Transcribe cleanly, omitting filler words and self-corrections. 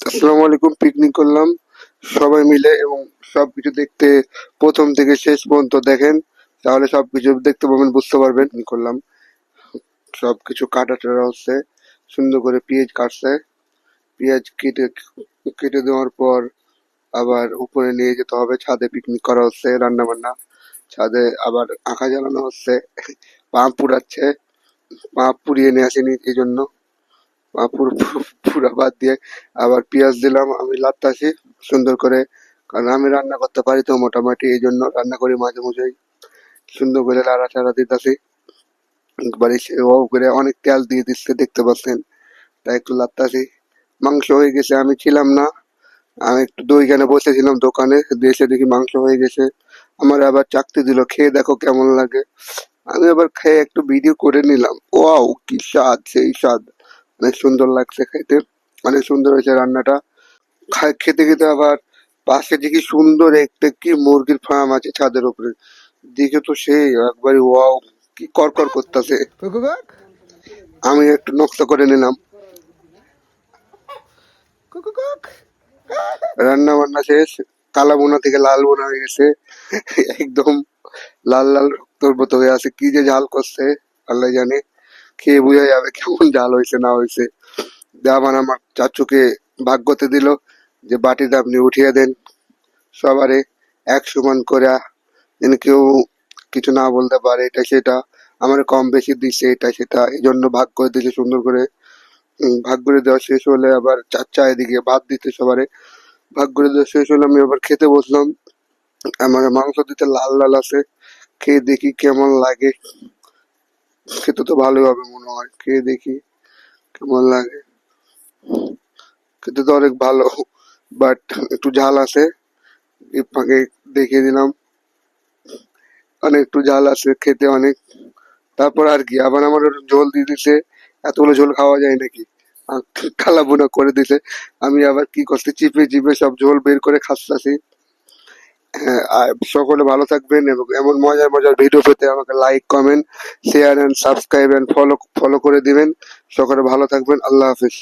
আসসালামু আলাইকুম। পিকনিক করলাম সবাই মিলে, এবং সবকিছু দেখতে প্রথম থেকে শেষ পর্যন্ত দেখেন, তাহলে সবকিছু দেখতে পাবেন, বুঝতে পারবেন। করলাম সবকিছু কাটা টাটা হচ্ছে, সুন্দর করে পেঁয়াজ কাটছে। পেঁয়াজ কেটে কেটে দেওয়ার পর আবার উপরে নিয়ে যেতে হবে, ছাদে পিকনিক করা হচ্ছে, রান্না বান্না। ছাদে আবার আঁকা জ্বালানো হচ্ছে, পাম্প পুড়াচ্ছে। পাম্প পুড়িয়ে নিয়ে আসেনি এই জন্য পুরা বাদ দিয়ে আবার পেঁয়াজ দিলাম। আমি লাত্তাছি সুন্দর করে, কারণ আমি রান্না করতে পারি তো মোটামুটি, এই জন্য রান্না করি মাঝে মাঝেই। সুন্দর করে লাড়া চাড়া দিতেছি, একবারে ও করে অনেক তেল দিয়ে দিচ্ছে, দেখতে পাচ্ছেন। তাই একটু লাত্তাছি। মাংস হয়ে গেছে, আমি ছিলাম না, আমি একটু দইখানে বসেছিলাম দোকানে, এসে দেখি মাংস হয়ে গেছে। আমার আবার চাকতি দিল, খেয়ে দেখো কেমন লাগে। আমি আবার খেয়ে একটু ভিডিও করে নিলাম। ওয়াও, কি স্বাদ, সেই স্বাদ। অনেক সুন্দর লাগছে খাইতে, অনেক সুন্দর হয়েছে রান্নাটা। খেতে খেতে আবার পাশে দেখি সুন্দর একটা কি মুরগির ফার্ম আছে ছাদের উপরে, দেখে তো সেই একবারে ওয়াও, কি কর করতেছে। আমি একটু নকশা করে নিলাম। রান্না বান্না শেষ, কালা বোনা থেকে লাল বোনা হয়ে গেছে, একদম লাল লাল রক্তর মতো হয়ে আছে। কি যে ঝাল করছে আল্লাহ জানে, খেয়ে বোঝা যাবে কেমন ঝাল হয়েছে না হয়েছে। আমার চাচুকে ভাগ করতে দিল যে বাটিতে আপনি উঠিয়ে দেন সবারে এক সমান করে, যেন কেউ কিছু না বলতে পারে এটা সেটা। আমার কম বেশি দিচ্ছে এটা সেটা, এই জন্য ভাগ করে দিয়েছে সুন্দর করে। ভাগ করে দেওয়া শেষ হলে আবার চাচা এদিকে ভাত দিতে সবারে। ভাগ করে দেওয়া শেষ হলে আমি আবার খেতে বসলাম। আমার মাংস দিতে লাল লাল আছে, খেয়ে দেখি কেমন লাগে। খেতে তো ভালোই হবে মনে হয়, খেয়ে দেখি কেমন লাগে। খেতে তো অনেক ভালো, বাট একটু ঝাল আছে। এই ফাঁকে দেখিয়ে দিলাম, অনেক একটু ঝাল আছে খেতে অনেক। তারপর আর কি, আবার আমার একটু ঝোল দিয়ে দিছে। এতগুলো ঝোল খাওয়া যায় নাকি, কালা বুনা করে দিছে। আমি আবার কি করছি, চিপে চিপে সব ঝোল বের করে খাচ্ছি। হ্যাঁ, আর সকলে ভালো থাকবেন, এবং এমন মজার মজার ভিডিও পেতে আমাকে like, comment, share and subscribe and follow follow করে দিবেন। সকলে ভালো থাকবেন। আল্লাহ হাফিজ।